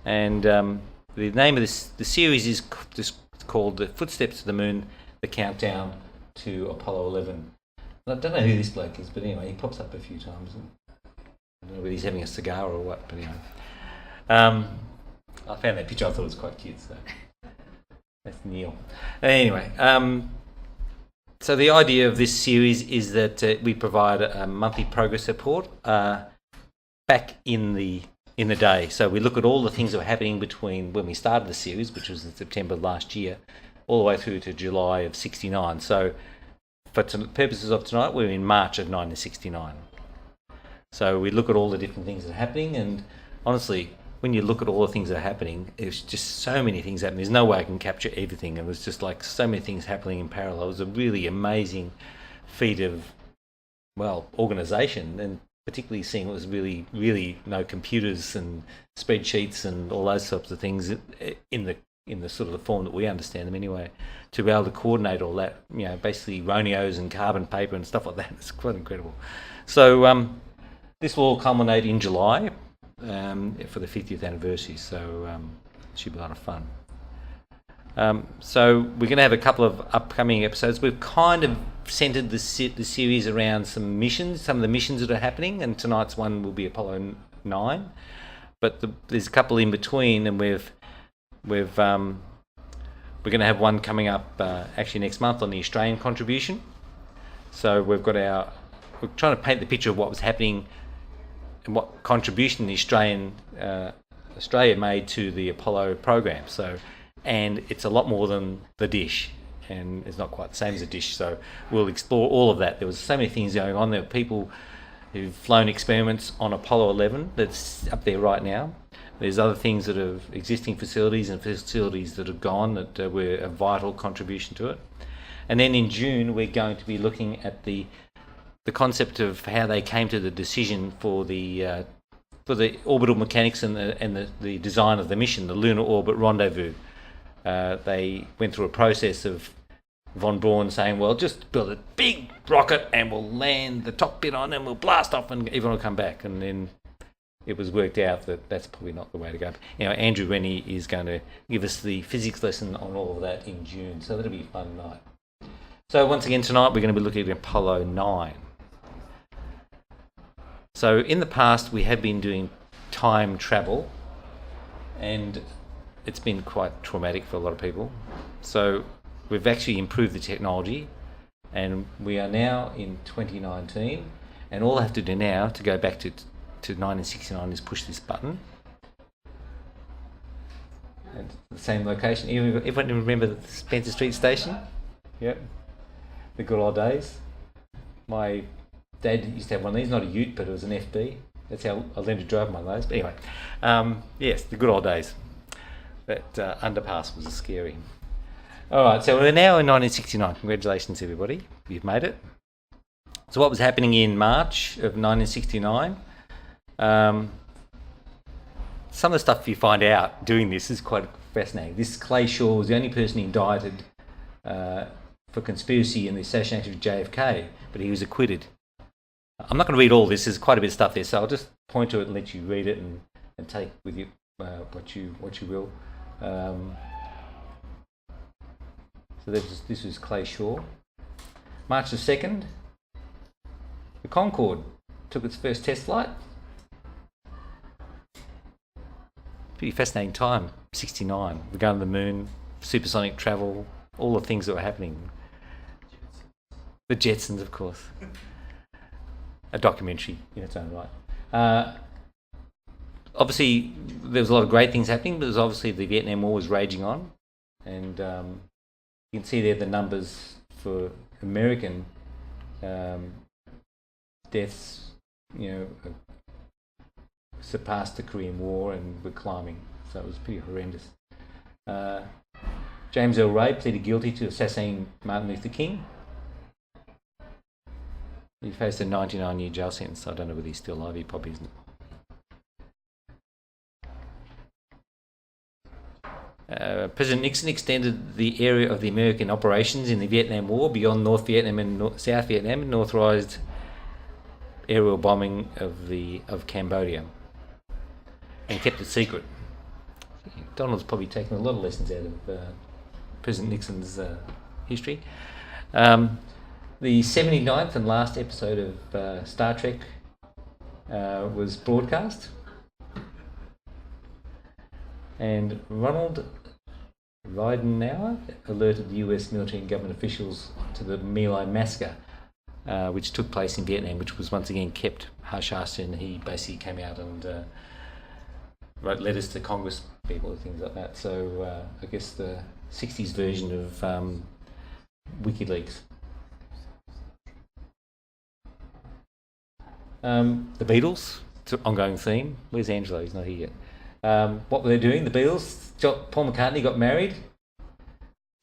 And the name of the series is just called The Footsteps to the Moon, The Countdown to Apollo 11. I don't know who this bloke is, but anyway, he pops up a few times. And I don't know whether he's having a cigar or what, but anyway. I found that picture, I thought it was quite cute, so that's Neil. Anyway, so the idea of this series is that we provide a monthly progress report back in the day. So we look at all the things that were happening between when we started the series, which was in September last year, all the way through to July of 69. So for purposes of tonight, we're in March of 1969. So we look at all the different things that are happening, and honestly, when you look at all the things that are happening, there's just so many things happening. There's no way I can capture everything. It was just like so many things happening in parallel. It was a really amazing feat of, well, organisation, and particularly seeing it was really, really no computers and spreadsheets and all those sorts of things in the sort of the form that we understand them anyway, to be able to coordinate all that, you know, basically Roneos and carbon paper and stuff like that. It's quite incredible. So this will all culminate in July for the 50th anniversary, so it should be a lot of fun. So we're going to have a couple of upcoming episodes. We've kind of centred the series around some of the missions that are happening, and tonight's one will be Apollo 9. But there's a couple in between, and we're going to have one coming up actually next month on the Australian contribution. So we're trying to paint the picture of what was happening and what contribution the Australia made to the Apollo program. So, and it's a lot more than the dish, and it's not quite the same as a dish. So we'll explore all of that. There was so many things going on. There were people who've flown experiments on Apollo 11 that's up there right now. There's other things that are existing facilities and facilities that are gone that were a vital contribution to it. And then in June, we're going to be looking at the concept of how they came to the decision for the orbital mechanics and the design of the mission, the Lunar Orbit Rendezvous. They went through a process of von Braun saying, well, just build a big rocket and we'll land the top bit on and we'll blast off and everyone will come back. And then it was worked out that that's probably not the way to go. You know, Andrew Rennie is going to give us the physics lesson on all of that in June, so that'll be a fun night. So once again tonight we're going to be looking at Apollo 9. So in the past we have been doing time travel, and it's been quite traumatic for a lot of people. So we've actually improved the technology, and we are now in 2019, and all I have to do now to go back to 1969 is push this button. And the same location. Everyone remember the Spencer Street station? Yep. The good old days. My dad used to have one of these, not a ute, but it was an FB. That's how I learned to drive one of those. But anyway, yes, the good old days. That underpass was scary. All right, so we're now in 1969. Congratulations, everybody. You've made it. So what was happening in March of 1969? Some of the stuff you find out doing this is quite fascinating. This Clay Shaw was the only person indicted for conspiracy in the assassination of JFK, but he was acquitted. I'm not going to read all this. There's quite a bit of stuff there, so I'll just point to it and let you read it and take with you what you will. So this was Clay Shaw. March the 2nd, the Concorde took its first test flight. Pretty fascinating time, 69. We're going to the moon, supersonic travel, all the things that were happening. The Jetsons, of course. A documentary in its own right. Obviously, there was a lot of great things happening, but there's obviously the Vietnam War was raging on, and you can see there the numbers for American deaths, surpassed the Korean War and were climbing, so it was pretty horrendous. James Earl Ray pleaded guilty to assassinating Martin Luther King. He faced a 99-year jail sentence. I don't know whether he's still alive. He probably isn't. President Nixon extended the area of the American operations in the Vietnam War beyond North Vietnam and South Vietnam, and authorised aerial bombing of Cambodia, and kept it secret. Donald's probably taken a lot of lessons out of President Nixon's history. The 79th and last episode of Star Trek was broadcast, and Ronald Ridenauer alerted the US military and government officials to the My Lai massacre, which took place in Vietnam, which was once again kept hush-hush, and he basically came out and wrote letters to Congress people and things like that. So I guess the 60s version of WikiLeaks. The Beatles, it's an ongoing theme. Where's Angelo? He's not here yet. What were they doing? The Beatles. Paul McCartney got married.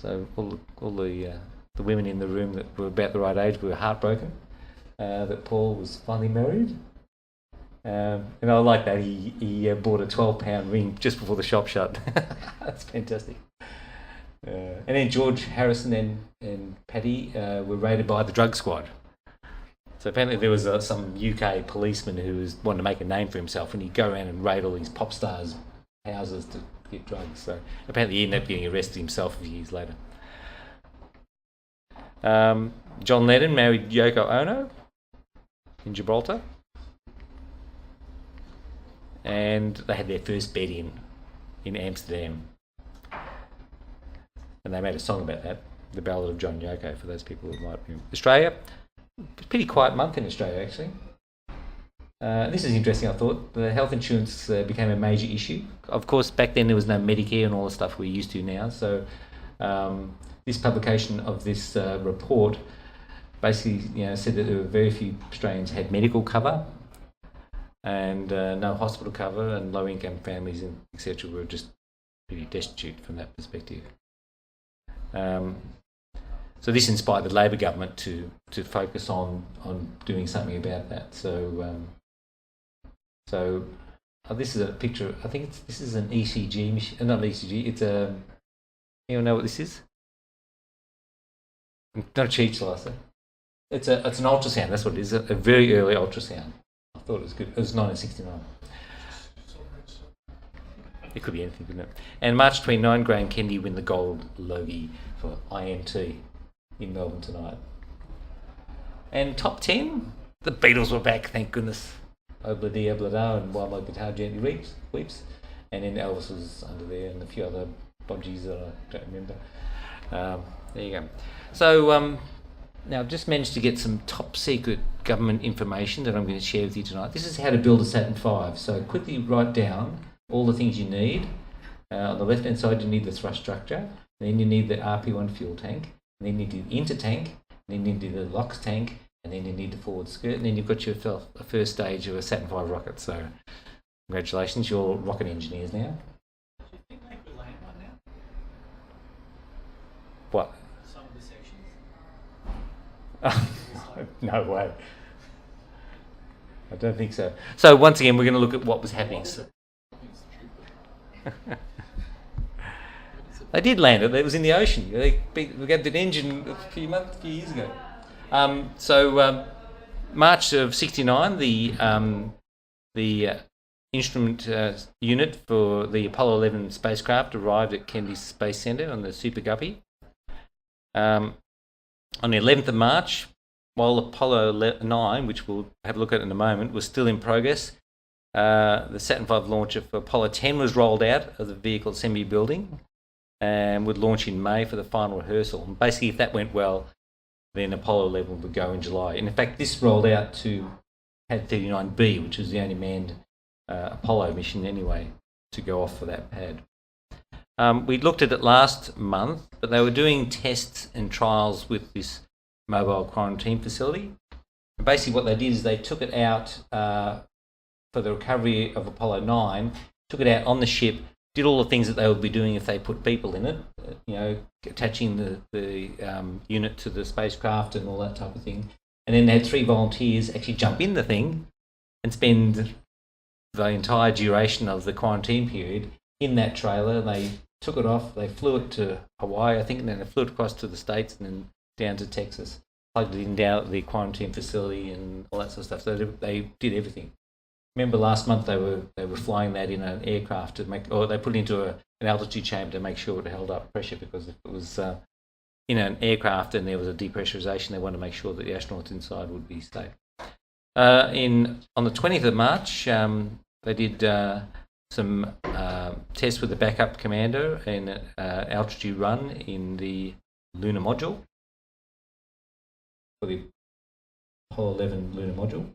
So all the women in the room that were about the right age were heartbroken that Paul was finally married. And I like that he bought a £12 ring just before the shop shut. That's fantastic. And then George Harrison and Paddy were raided by the drug squad. So apparently there was some UK policeman who wanted to make a name for himself, and he'd go around and raid all these pop stars' houses to get drugs. So apparently he ended up getting arrested himself a few years later. John Lennon married Yoko Ono in Gibraltar, and they had their first bed in Amsterdam, and they made a song about that, The Ballad of John Yoko, for those people who might be. Australia, pretty quiet month in Australia actually. This is interesting, I thought. The health insurance became a major issue. Of course, back then there was no Medicare and all the stuff we're used to now, so this publication of this report basically said that there were very few Australians had medical cover, and no hospital cover, and low-income families and etc. were just pretty destitute from that perspective. So this inspired the Labor government to focus on doing something about that. So this is a picture. I think this is an ECG machine. Not an ECG. It's a. Anyone know what this is? Not a cheek slicer. It's an ultrasound. That's what it is. A very early ultrasound. I thought it was good. It was 1969. It could be anything, couldn't it? And March 29, Graham Kennedy win the gold Logie for INT in Melbourne tonight. And top 10, the Beatles were back, thank goodness. Obladi Oblada and While My Guitar Gently Weeps. And then Elvis was under there, and a few other bodgies that I don't remember. There you go. So now I've just managed to get some top secret government information that I'm going to share with you tonight. This is how to build a Saturn V. So quickly write down all the things you need. On the left hand side you need the thrust structure, then you need the RP1 fuel tank, and then you need the inter-tank, and then you need the LOX tank, and then you need the forward skirt, and then you've got your first stage of a Saturn V rocket. So congratulations, you're rocket engineers now. Do you think they could land one now? What? Some of the sections? No way. I don't think so. So once again, we're going to look at what was happening. So they did land it. It was in the ocean. We got an engine a few years ago. March of '69, the instrument unit for the Apollo 11 spacecraft arrived at Kennedy Space Center on the Super Guppy. On the 11th of March, while Apollo 9, which we'll have a look at in a moment, was still in progress, the Saturn V launcher for Apollo 10 was rolled out of the vehicle assembly building and would launch in May for the final rehearsal. And basically, if that went well, then Apollo 11 would go in July. And in fact, this rolled out to Pad 39B, which was the only manned Apollo mission anyway to go off for that pad. We looked at it last month, but they were doing tests and trials with this mobile quarantine facility. And basically what they did is they took it out for the recovery of Apollo 9, took it out on the ship, did all the things that they would be doing if they put people in it, attaching the unit to the spacecraft and all that type of thing. And then they had 3 volunteers actually jump in the thing and spend the entire duration of the quarantine period in that trailer. They took it off, they flew it to Hawaii, I think, and then they flew it across to the States and then down to Texas, plugged it in down at the quarantine facility and all that sort of stuff. So they did everything. Remember last month they were flying that in an aircraft to make, or they put it into an altitude chamber to make sure it held up pressure, because if it was in an aircraft and there was a depressurization, they wanted to make sure that the astronauts inside would be safe. On the 20th of March, they did some tests with the backup commander in an altitude run in the lunar module, for the Apollo 11 lunar module.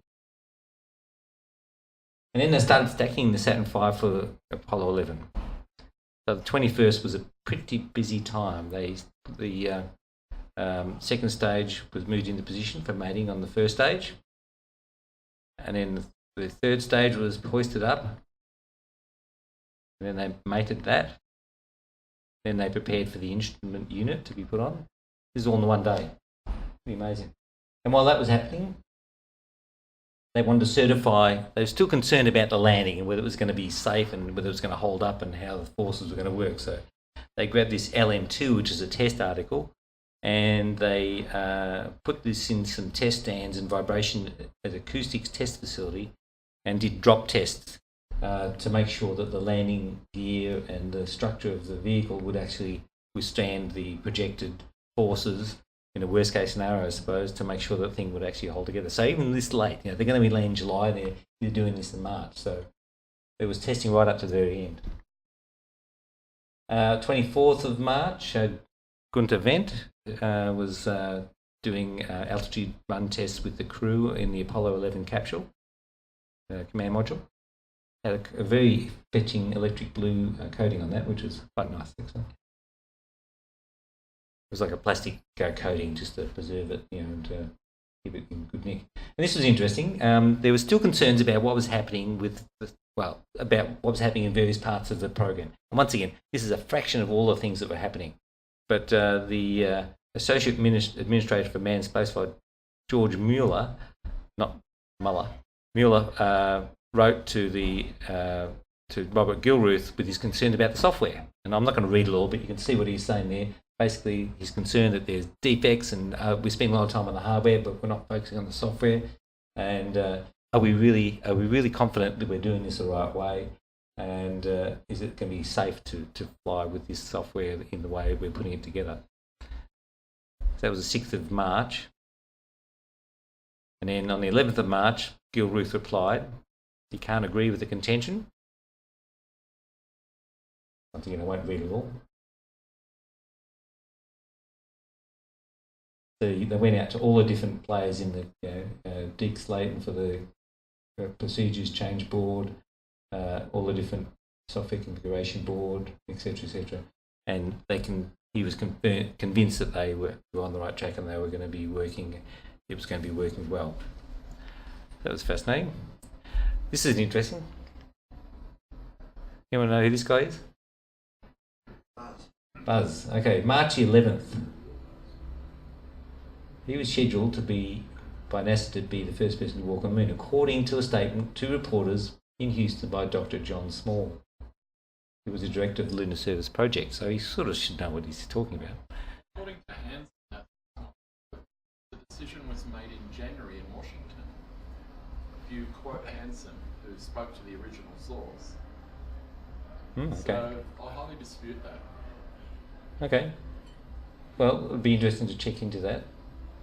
And then they started stacking the Saturn V for Apollo 11. So the 21st was a pretty busy time. The second stage was moved into position for mating on the first stage. And then the third stage was hoisted up. And then they mated that. Then they prepared for the instrument unit to be put on. This is all in one day. Pretty amazing. And while that was happening, they wanted to certify, they were still concerned about the landing and whether it was going to be safe and whether it was going to hold up and how the forces were going to work. So they grabbed this LM2, which is a test article, and they put this in some test stands and vibration at acoustics test facility and did drop tests to make sure that the landing gear and the structure of the vehicle would actually withstand the projected forces in a worst case scenario, I suppose, to make sure that the thing would actually hold together. So even this late, they're going to be late in July, they're doing this in March. So it was testing right up to the very end. 24th of March, Gunther Wendt was doing altitude run tests with the crew in the Apollo 11 capsule command module. Had a very fetching electric blue coating on that, which was quite nice, actually. It was like a plastic coating just to preserve it, and keep it in good nick. And this was interesting. There were still concerns about what was happening about what was happening in various parts of the program. And once again, this is a fraction of all the things that were happening. But the Associate Administrator for Manned Spaceflight, George Mueller, wrote to Robert Gilruth with his concern about the software. And I'm not going to read it all, but you can see what he's saying there. Basically, he's concerned that there's defects, and we spend a lot of time on the hardware, but we're not focusing on the software. And are we really confident that we're doing this the right way? And is it going to be safe to fly with this software in the way we're putting it together? So that was the 6th of March. And then on the 11th of March, Gilruth replied, he can't agree with the contention. Once again, I won't read it all. So they went out to all the different players in the Dick Slayton for the procedures change board, all the different software configuration board, etc., etc. And he was convinced that they were on the right track and they were going to be working. It was going to be working well. That was fascinating. This is interesting. Anyone know who this guy is? Buzz. Okay, March 11th. He was scheduled to be, by NASA, to be the first person to walk on the moon, according to a statement to reporters in Houston by Dr. John Small. He was the director of the Lunar Service Project, so he sort of should know what he's talking about. According to Hansen, the decision was made in January in Washington. If you quote Hansen, who spoke to the original source. Okay. So I highly dispute that. Okay. Well, it would be interesting to check into that.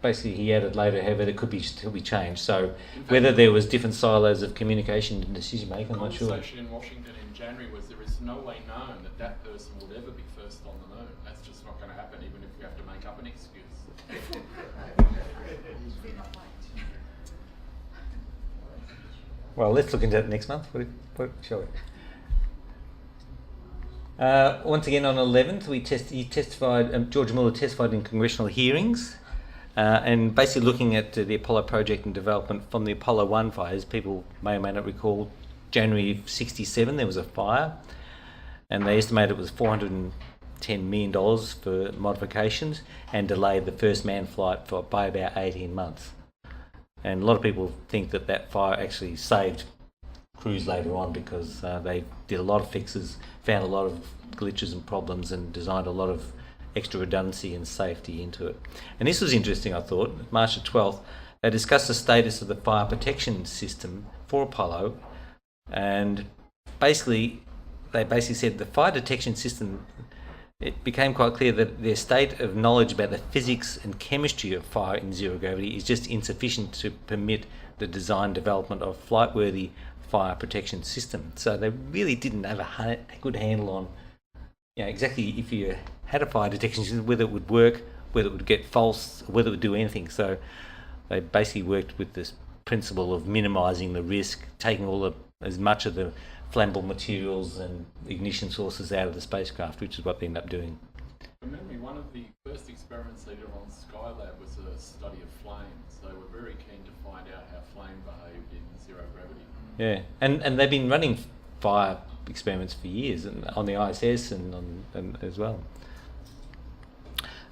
Basically, he added later, however, it could still be changed. So whether there was different silos of communication and decision making, I'm not sure. The conversation in Washington in January was there is no way known that person will ever be first on the moon. That's just not going to happen, even if we have to make up an excuse. Well, let's look into that next month. What shall we? Once again, on the 11th, he testified. George Mueller testified in congressional hearings, and basically looking at the Apollo project and development from the Apollo 1 fires. People may or may not recall, January of '67 there was a fire, and they estimated it was $410 million for modifications and delayed the first manned flight by about 18 months. And a lot of people think that fire actually saved crews later on because they did a lot of fixes, found a lot of glitches and problems, and designed a lot of extra redundancy and safety into it. And this was interesting, I thought. March the 12th, they discussed the status of the fire protection system for Apollo, and basically they basically said the fire detection system, it became quite clear that their state of knowledge about the physics and chemistry of fire in zero gravity is just insufficient to permit the design development of flight-worthy fire protection system. So they really didn't have a good handle on, exactly if you had a fire detection system, whether it would work, whether it would get false, whether it would do anything. So they basically worked with this principle of minimising the risk, taking as much of the flammable materials and ignition sources out of the spacecraft, which is what they end up doing. From memory, one of the first experiments they did on Skylab was a study of flames. They were very keen to find out how flame behaved in zero gravity. Yeah, and they've been running fire experiments for years, and on the ISS and as well.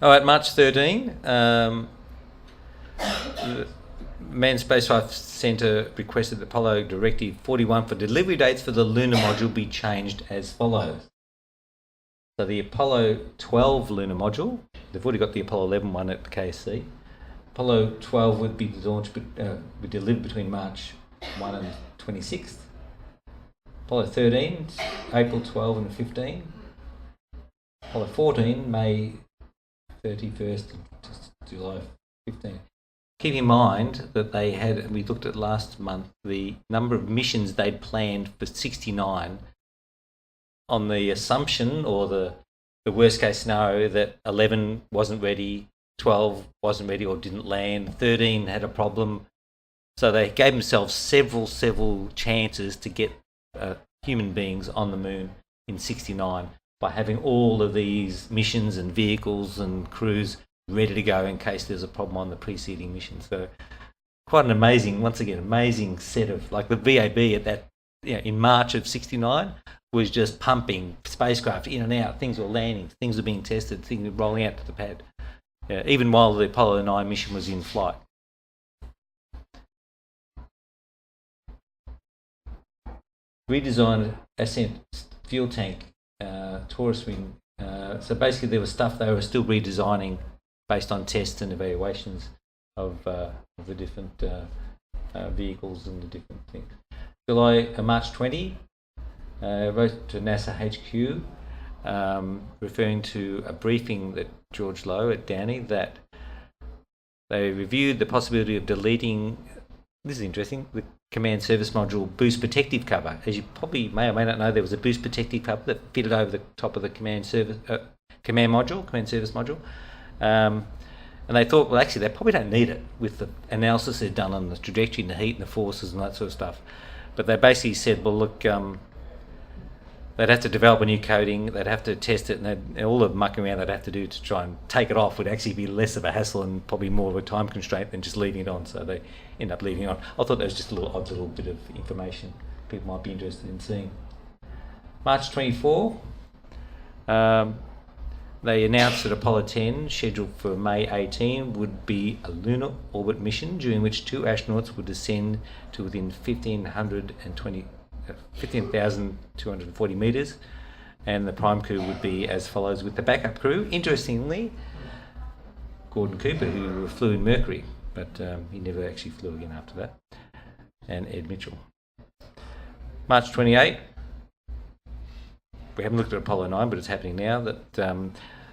All right, March 13. The Manned Spacecraft Centre requested that Apollo Directive 41 for delivery dates for the lunar module be changed as follows. So the Apollo 12 lunar module, they've already got the Apollo 11 one at the KSC. Apollo 12 would be launched, would delivered between March 1 and 26th. Apollo 13, April 12 and 15. Apollo 14, May 31st to July 15. Keep in mind that they had, we looked at last month, the number of missions they'd planned for 69 on the assumption, or the worst case scenario, that 11 wasn't ready, 12 wasn't ready or didn't land, 13 had a problem. So they gave themselves several chances to get human beings on the moon in 69 by having all of these missions and vehicles and crews ready to go in case there's a problem on the preceding mission. So quite an amazing set of, like the VAB at that, in March of 69 was just pumping spacecraft in and out. Things were landing, things were being tested, things were rolling out to the pad, even while the Apollo 9 mission was in flight. Redesigned ascent fuel tank, torus ring. So basically there was stuff they were still redesigning based on tests and evaluations of the different vehicles and the different things. March 20, wrote to NASA HQ, referring to a briefing that George Lowe at Downey, that they reviewed the possibility of deleting, this is interesting, the command service module boost protective cover. As you probably may or may not know, there was a boost protective cover that fitted over the top of the command service module. And they thought, well, actually, they probably don't need it with the analysis they've done on the trajectory and the heat and the forces and that sort of stuff. But they basically said, well, look, they'd have to develop a new coating, they'd have to test it, and all the mucking around they'd have to do to try and take it off would actually be less of a hassle and probably more of a time constraint than just leaving it on. So they end up leaving it on. I thought that was just a odd little bit of information people might be interested in seeing. March 24. They announced that Apollo 10, scheduled for May 18, would be a lunar orbit mission during which 2 astronauts would descend to within 15,240 metres, and the prime crew would be as follows with the backup crew. Interestingly, Gordon Cooper, who flew in Mercury, but he never actually flew again after that, and Ed Mitchell. March 28. We haven't looked at Apollo 9, but it's happening now. That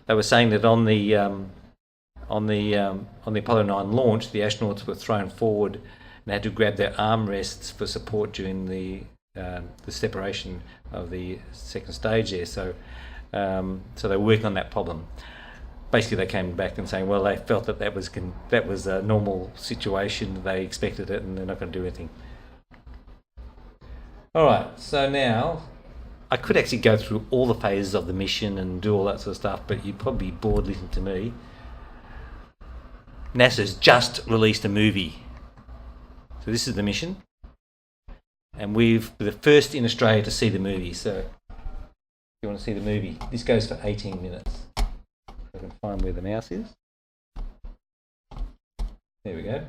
they were saying that on the Apollo 9 launch, the astronauts were thrown forward and had to grab their armrests for support during the separation of the second stage there. So they were working on that problem. Basically, they came back and saying, well, they felt that was a normal situation. They expected it, and they're not going to do anything. All right. So now, I could actually go through all the phases of the mission and do all that sort of stuff, but you'd probably be bored listening to me. NASA's just released a movie. So this is the mission. And we're the first in Australia to see the movie. So if you want to see the movie, this goes for 18 minutes. I can find where the mouse is. There we go.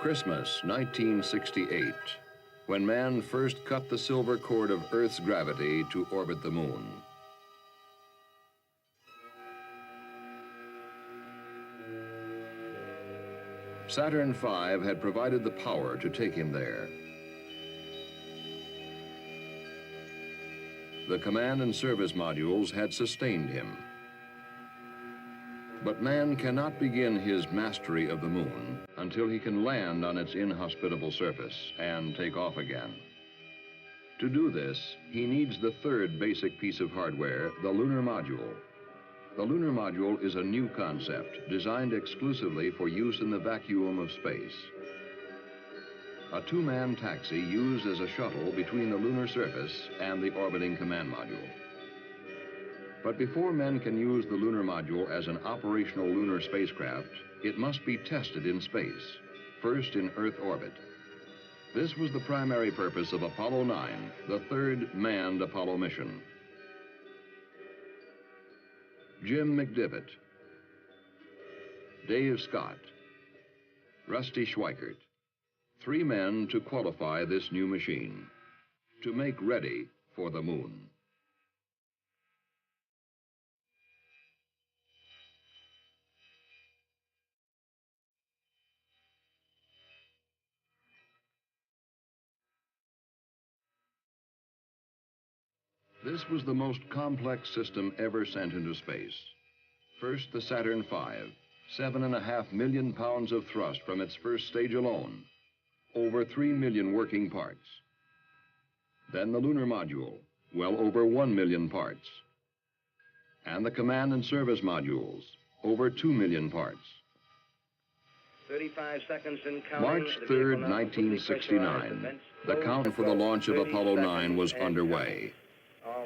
Christmas 1968, when man first cut the silver cord of Earth's gravity to orbit the moon. Saturn V had provided the power to take him there. The command and service modules had sustained him. But man cannot begin his mastery of the moon until he can land on its inhospitable surface and take off again. To do this, he needs the third basic piece of hardware, the lunar module. The lunar module is a new concept designed exclusively for use in the vacuum of space. A two-man taxi used as a shuttle between the lunar surface and the orbiting command module. But before men can use the lunar module as an operational lunar spacecraft, it must be tested in space, first in Earth orbit. This was the primary purpose of Apollo 9, the third manned Apollo mission. Jim McDivitt, Dave Scott, Rusty Schweikert, three men to qualify this new machine, to make ready for the moon. This was the most complex system ever sent into space. First, the Saturn V, 7.5 million pounds of thrust from its first stage alone, over 3 million working parts. Then the lunar module, well over 1 million parts. And the command and service modules, over 2 million parts. 35 seconds in counting. March 3rd, 1969, the count for the launch of Apollo 9 was underway.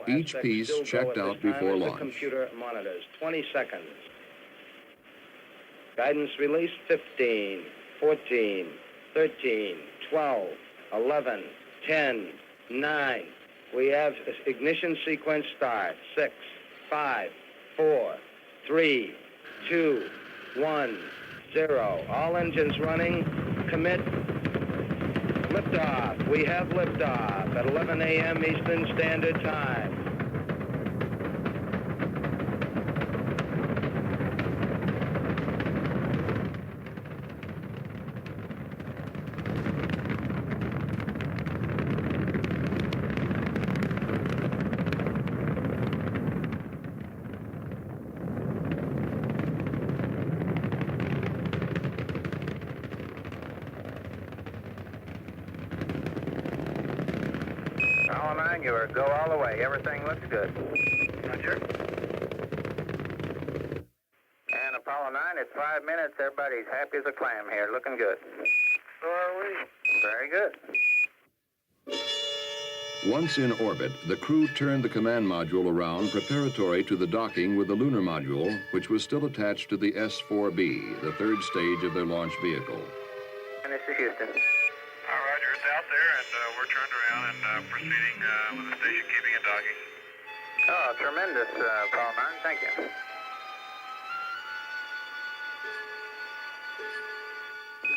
Each piece checked out before launch. Computer monitors, 20 seconds. Guidance release, 15, 14, 13, 12, 11, 10, 9. We have ignition sequence start. 6, 5, 4, 3, 2, 1, 0. All engines running. Commit. Liftoff. We have liftoff at 11 a.m. Eastern Standard Time. Apollo 9, you are go all the way. Everything looks good. Roger. And Apollo 9, it's 5 minutes. Everybody's happy as a clam here. Looking good. So are we. Very good. Once in orbit, the crew turned the command module around preparatory to the docking with the lunar module, which was still attached to the S-4B, the third stage of their launch vehicle. And this is Houston. Roger, it's out there, and we're turned around and proceeding with the station keeping it docking. Oh, tremendous, Apollo 9. Thank you.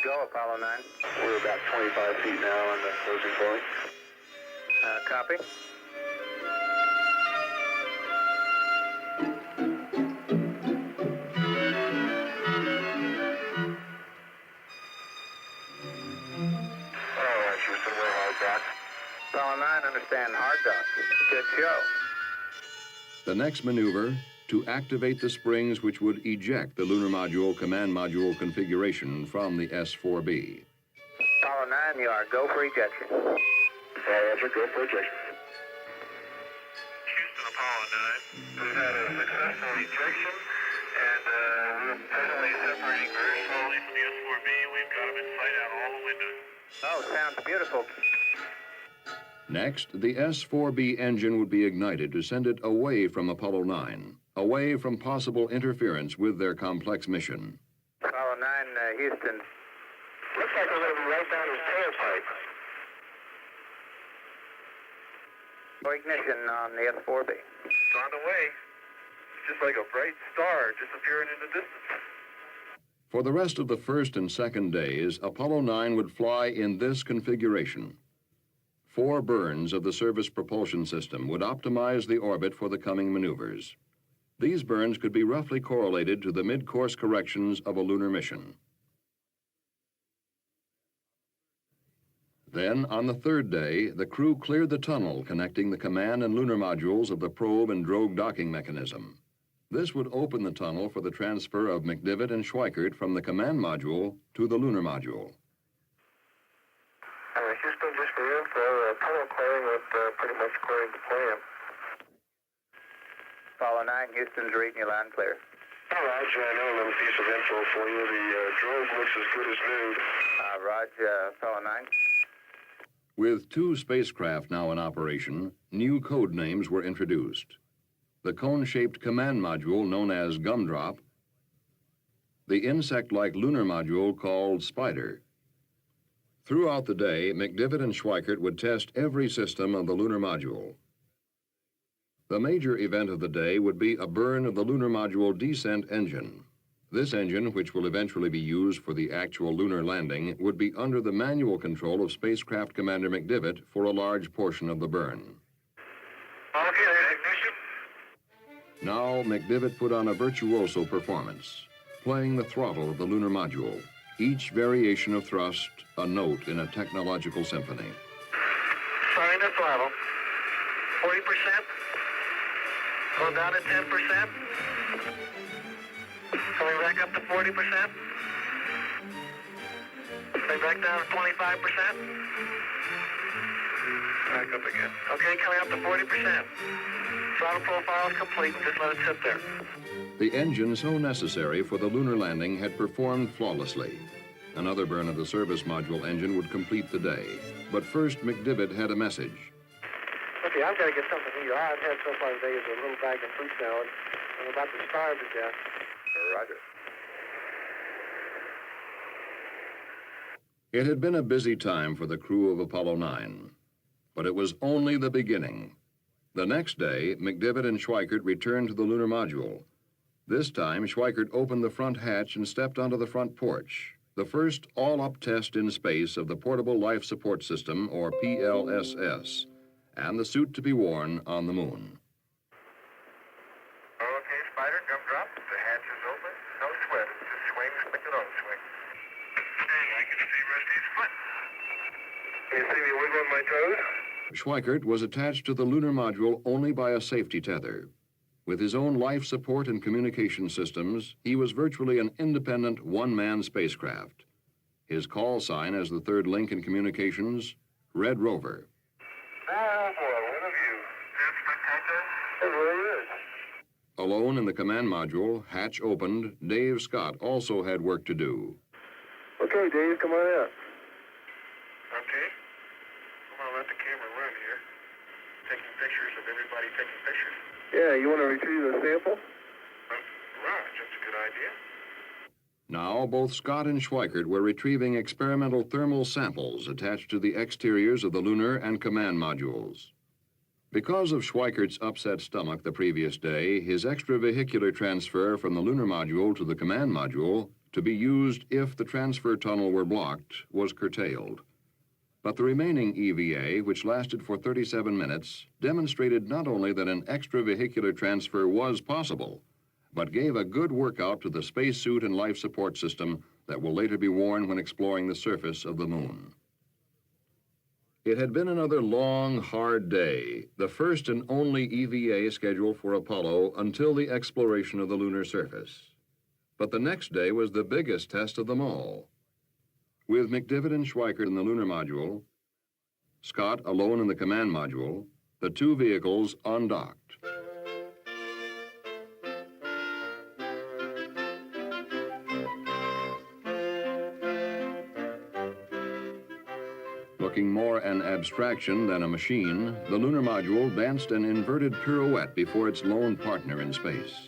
Go, Apollo 9. We're about 25 feet now on the closing point. Copy. All right, Houston, we're hard dock. Apollo 9, understand hard dock. Good show. The next maneuver, to activate the springs which would eject the lunar module command module configuration from the S-4B. Apollo 9, you are go for ejection. Roger, go for ejection. Houston, Apollo 9. We've had a successful ejection, and we're presently separating very slowly from the S-4B. We've got them in sight out all the windows. Oh, sounds beautiful. Next, the S-4B engine would be ignited to send it away from Apollo 9, away from possible interference with their complex mission. Apollo 9, Houston. Looks like we're going to be right down his tailpipe. For ignition on the S-4B. It's on the way. It's just like a bright star disappearing in the distance. For the rest of the first and second days, Apollo 9 would fly in this configuration. 4 burns of the service propulsion system would optimize the orbit for the coming maneuvers. These burns could be roughly correlated to the mid-course corrections of a lunar mission. Then, on the third day, the crew cleared the tunnel connecting the command and lunar modules of the probe and drogue docking mechanism. This would open the tunnel for the transfer of McDivitt and Schweikert from the command module to the lunar module. Houston, just for your info, tunnel clearing went pretty much according to plan. Apollo 9, Houston's reading you loud and clear. Roger, I know a little piece of info for you. The drogue looks as good as new. Roger, Apollo 9. With 2 spacecraft now in operation, new code names were introduced. The cone-shaped command module known as Gumdrop, the insect-like lunar module called Spider. Throughout the day, McDivitt and Schweikert would test every system of the lunar module. The major event of the day would be a burn of the lunar module descent engine. This engine, which will eventually be used for the actual lunar landing, would be under the manual control of Spacecraft Commander McDivitt for a large portion of the burn. Okay, there's ignition. Now, McDivitt put on a virtuoso performance, playing the throttle of the lunar module, each variation of thrust a note in a technological symphony. Starting the throttle. 40%. Going down to 10%. Coming back up to 40%. Coming back down to 25%. Back up again. Okay, coming up to 40%. Throttle profile is complete. Just let it sit there. The engine so necessary for the lunar landing had performed flawlessly. Another burn of the service module engine would complete the day. But first, McDivitt had a message. Okay, I've got to get something to eat. All I've had so far today is a little bag of fruit salad. I'm about to starve to death. Roger. It had been a busy time for the crew of Apollo 9, but it was only the beginning. The next day, McDivitt and Schweikert returned to the lunar module. This time, Schweikert opened the front hatch and stepped onto the front porch, the first all-up test in space of the Portable Life Support System, or PLSS, and the suit to be worn on the moon. Okay, Spider, gumdrop. The hatch is open. No sweat. It's just swing, like an auto swing. Hey, I can see Rusty's foot. Can you see me wiggling my toes? Schweikert was attached to the lunar module only by a safety tether. With his own life support and communication systems, he was virtually an independent one-man spacecraft. His call sign as the third link in communications, Red Rover. Oh, boy, what a view. That's spectacular. It really is. Alone in the command module, hatch opened, Dave Scott also had work to do. Okay, Dave, come on out. Okay. I'm going to let the camera run here. Taking pictures of everybody taking pictures. Yeah, you want to retrieve a sample? Right, that's a good idea. Now, both Scott and Schweikert were retrieving experimental thermal samples attached to the exteriors of the lunar and command modules. Because of Schweikert's upset stomach the previous day, his extravehicular transfer from the lunar module to the command module, to be used if the transfer tunnel were blocked, was curtailed. But the remaining EVA, which lasted for 37 minutes, demonstrated not only that an extravehicular transfer was possible, but gave a good workout to the spacesuit and life support system that will later be worn when exploring the surface of the moon. It had been another long, hard day, the first and only EVA scheduled for Apollo until the exploration of the lunar surface. But the next day was the biggest test of them all. With McDivitt and Schweikert in the lunar module, Scott alone in the command module, the 2 vehicles undocked. Looking more an abstraction than a machine, the lunar module danced an inverted pirouette before its lone partner in space.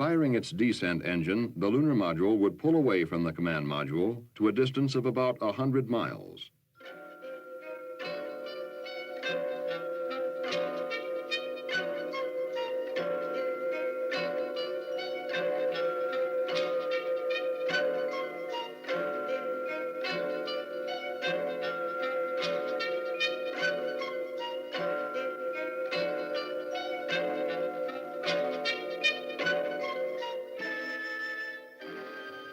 firing its descent engine, the lunar module would pull away from the command module to a distance of about 100 miles.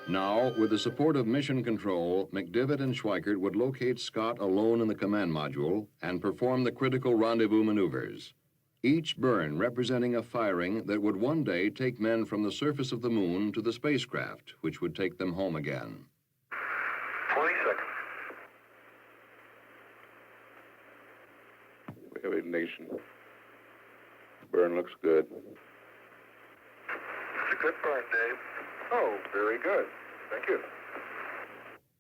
Now, with the support of Mission Control, McDivitt and Schweikert would locate Scott alone in the command module and perform the critical rendezvous maneuvers, each burn representing a firing that would one day take men from the surface of the moon to the spacecraft, which would take them home again. 20 seconds. We have ignition. Burn looks good. It's a good burn, Dave. Oh, very good. Thank you.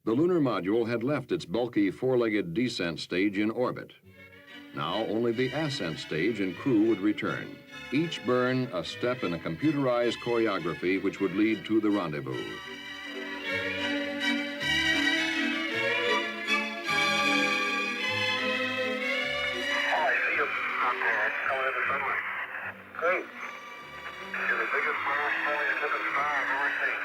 The lunar module had left its bulky four-legged descent stage in orbit. Now only the ascent stage and crew would return, each burn a step in a computerized choreography which would lead to the rendezvous. Oh, I see you out there. Coming in the sunlight. Great. You're the biggest burn fully into the sky I've ever seen.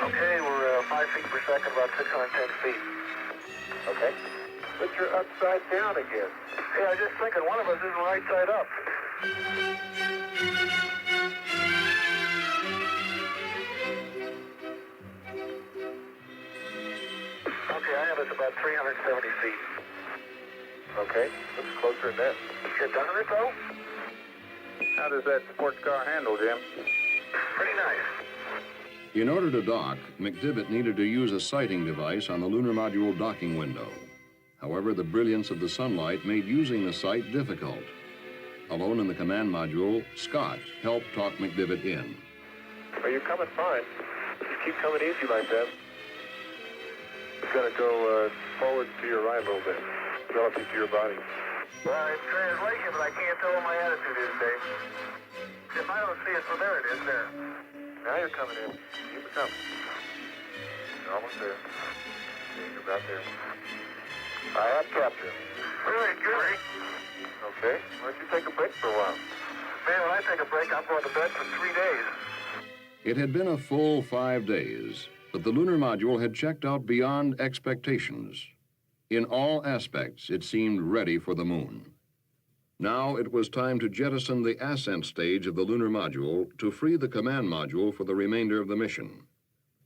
Okay, we're 5 feet per second, about 610 feet. Okay. But you're upside down again. Yeah, I was just thinking one of us isn't right side up. Okay, I have us about 370 feet. Okay, looks closer than that. You're done with it, though? How does that sports car handle, Jim? Pretty nice. In order to dock, McDivitt needed to use a sighting device on the lunar module docking window. However, the brilliance of the sunlight made using the sight difficult. Alone in the command module, Scott helped talk McDivitt in. Well, you're coming fine. Just keep coming easy like that. It's going to go forward to your right a little bit, relative to your body. Well, it's translation, but I can't tell what my attitude is, Dave. If I don't see it, so there it is, there. Now you're coming in. Keep it coming. You're almost there. You're about there. I have captured. Very good. Okay. Why don't you take a break for a while? Man, when I take a break, I'm going to bed for 3 days. It had been a full 5 days, but the lunar module had checked out beyond expectations. In all aspects, it seemed ready for the moon. Now it was time to jettison the ascent stage of the lunar module to free the command module for the remainder of the mission.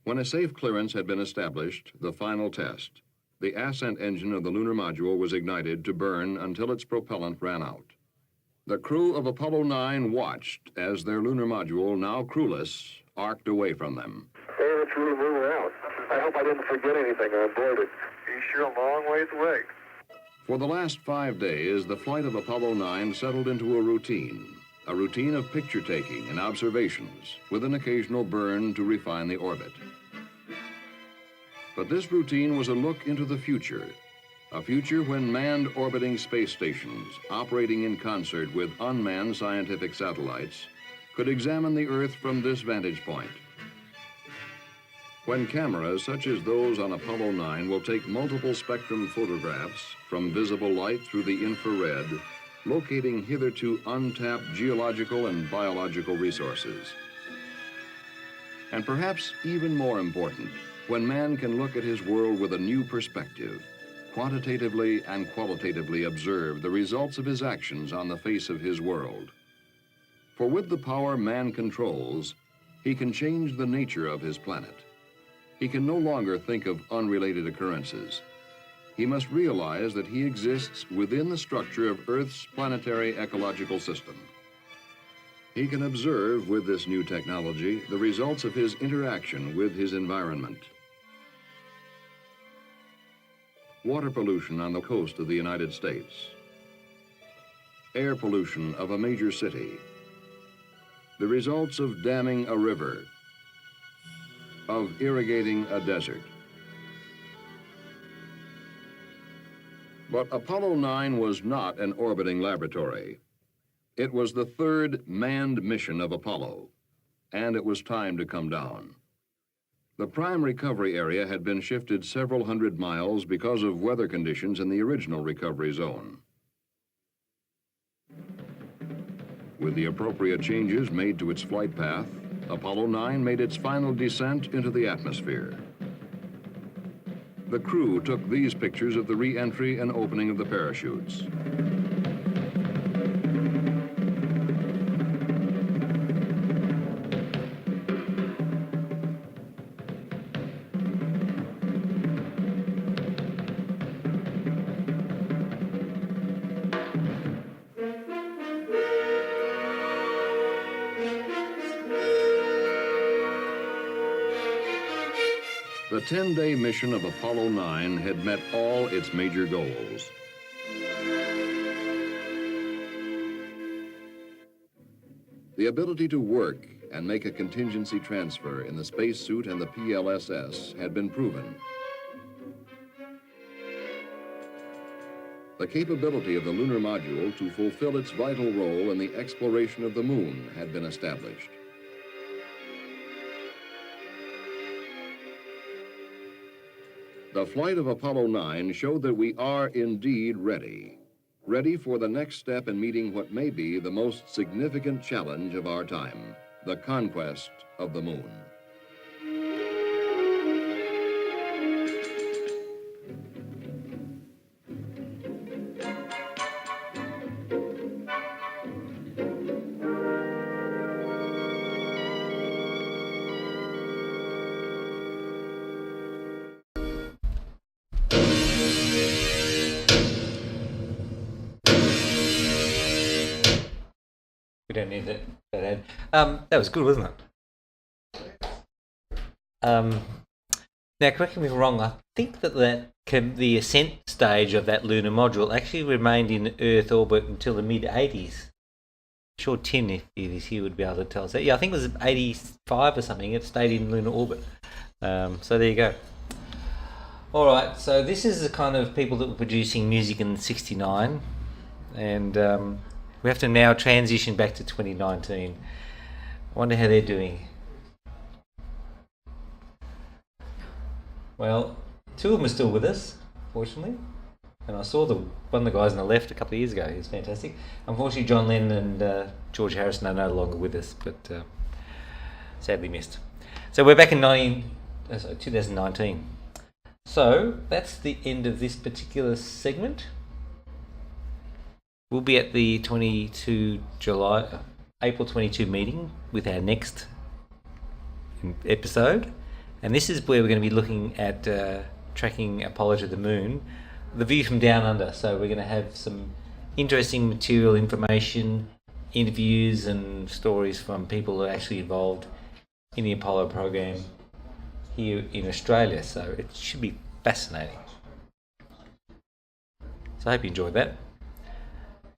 When a safe clearance had been established, the final test, the ascent engine of the lunar module was ignited to burn until its propellant ran out. The crew of Apollo 9 watched as their lunar module, now crewless, arced away from them. Hey, let's really move around. I hope I didn't forget anything on board it. You're sure a long ways away. For the last 5 days, the flight of Apollo 9 settled into a routine of picture-taking and observations, with an occasional burn to refine the orbit. But this routine was a look into the future, a future when manned orbiting space stations, operating in concert with unmanned scientific satellites, could examine the Earth from this vantage point. When cameras such as those on Apollo 9 will take multiple spectrum photographs from visible light through the infrared, locating hitherto untapped geological and biological resources. And perhaps even more important, when man can look at his world with a new perspective, quantitatively and qualitatively observe the results of his actions on the face of his world. For with the power man controls, he can change the nature of his planet. He can no longer think of unrelated occurrences. He must realize that he exists within the structure of Earth's planetary ecological system. He can observe with this new technology the results of his interaction with his environment. Water pollution on the coast of the United States. Air pollution of a major city. The results of damming a river, of irrigating a desert. But Apollo 9 was not an orbiting laboratory. It was the third manned mission of Apollo, and it was time to come down. The prime recovery area had been shifted several hundred miles because of weather conditions in the original recovery zone. With the appropriate changes made to its flight path, Apollo 9 made its final descent into the atmosphere. The crew took these pictures of the re-entry and opening of the parachutes. The 10-day mission of Apollo 9 had met all its major goals. The ability to work and make a contingency transfer in the spacesuit and the PLSS had been proven. The capability of the lunar module to fulfill its vital role in the exploration of the moon had been established. The flight of Apollo 9 showed that we are indeed ready for the next step in meeting what may be the most significant challenge of our time, the conquest of the moon. We don't need that ad. That was good, wasn't it? Now, correct me if I'm wrong, I think that the ascent stage of that lunar module actually remained in Earth orbit until the mid-80s. I'm sure Tim, if he was here, would be able to tell us that. Yeah, I think it was 85 or something. It stayed in lunar orbit. So there you go. All right, so this is the kind of people that were producing music in '69, and we have to now transition back to 2019. I wonder how they're doing. Well, two of them are still with us, fortunately. And I saw one of the guys on the left a couple of years ago. He was fantastic. Unfortunately, John Lennon and George Harrison are no longer with us, but sadly missed. So we're back in 2019. So that's the end of this particular segment. We'll be at the April 22 meeting with our next episode. And this is where we're going to be looking at tracking Apollo to the moon, the view from down under. So we're going to have some interesting material, information, interviews and stories from people who are actually involved in the Apollo program here in Australia. So it should be fascinating. So I hope you enjoyed that.